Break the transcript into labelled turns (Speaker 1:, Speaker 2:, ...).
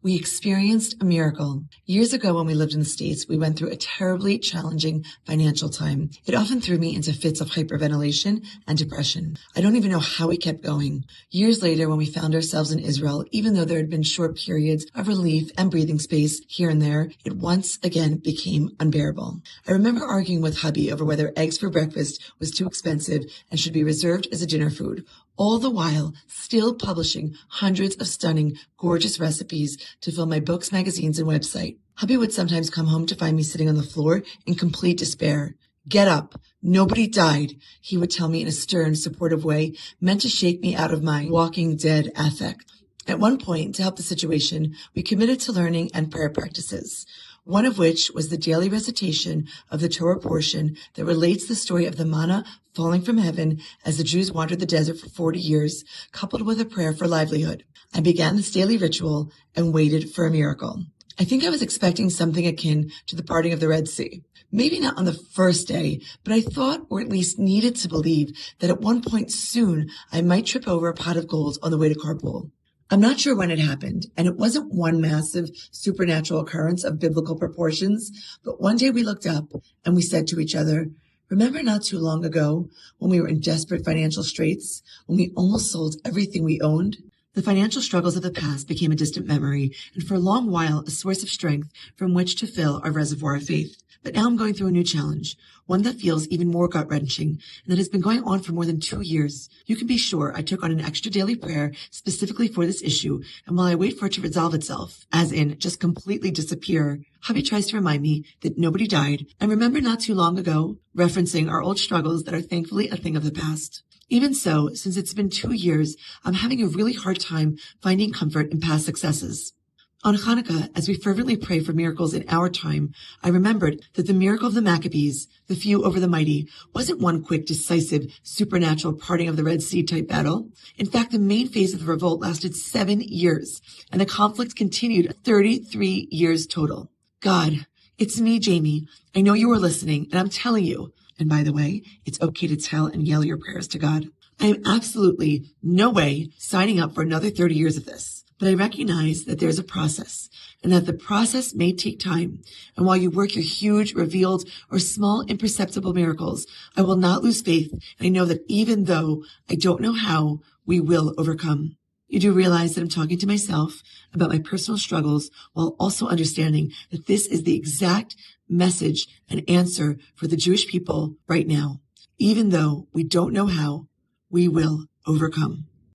Speaker 1: We experienced a miracle. Years ago when we lived in the States, we went through a terribly challenging financial time. It often threw me into fits of hyperventilation and depression. I don't even know how we kept going. Years later, when we found ourselves in Israel, even though there had been short periods of relief and breathing space here and there, it once again became unbearable. I remember arguing with hubby over whether eggs for breakfast was too expensive and should be reserved as a dinner food, all the while still publishing hundreds of stunning, gorgeous recipes to fill my books, magazines, and website. Hubby would sometimes come home to find me sitting on the floor in complete despair. "Get up. Nobody died," he would tell me in a stern, supportive way, meant to shake me out of my Walking Dead affect. At one point, to help the situation, we committed to learning and prayer practices, one of which was the daily recitation of the Torah portion that relates the story of the manna falling from heaven as the Jews wandered the desert for 40 years, coupled with a prayer for livelihood. I began this daily ritual and waited for a miracle. I think I was expecting something akin to the parting of the Red Sea. Maybe not on the first day, but I thought, or at least needed to believe, that at one point soon I might trip over a pot of gold on the way to carpool. I'm not sure when it happened, and it wasn't one massive supernatural occurrence of biblical proportions, but one day we looked up and we said to each other, "Remember not too long ago when we were in desperate financial straits, when we almost sold everything we owned?" The financial struggles of the past became a distant memory, and for a long while a source of strength from which to fill our reservoir of faith. But now I'm going through a new challenge, one that feels even more gut-wrenching, and that has been going on for more than 2 years. You can be sure I took on an extra daily prayer specifically for this issue, and while I wait for it to resolve itself, as in just completely disappear, hubby tries to remind me that nobody died, and remember not too long ago, referencing our old struggles that are thankfully a thing of the past. Even so, since it's been 2 years, I'm having a really hard time finding comfort in past successes. On Hanukkah, as we fervently pray for miracles in our time, I remembered that the miracle of the Maccabees, the few over the mighty, wasn't one quick, decisive, supernatural parting of the Red Sea type battle. In fact, the main phase of the revolt lasted 7 years, and the conflict continued 33 years total. God, it's me, Jamie. I know you are listening, and I'm telling you, and by the way, it's okay to tell and yell your prayers to God, I am absolutely no way signing up for another 30 years of this. But I recognize that there's a process and that the process may take time. And while you work your huge, revealed, or small, imperceptible miracles, I will not lose faith. And I know that even though I don't know how, we will overcome. You do realize that I'm talking to myself about my personal struggles while also understanding that this is the exact message and answer for the Jewish people right now. Even though we don't know how, we will overcome.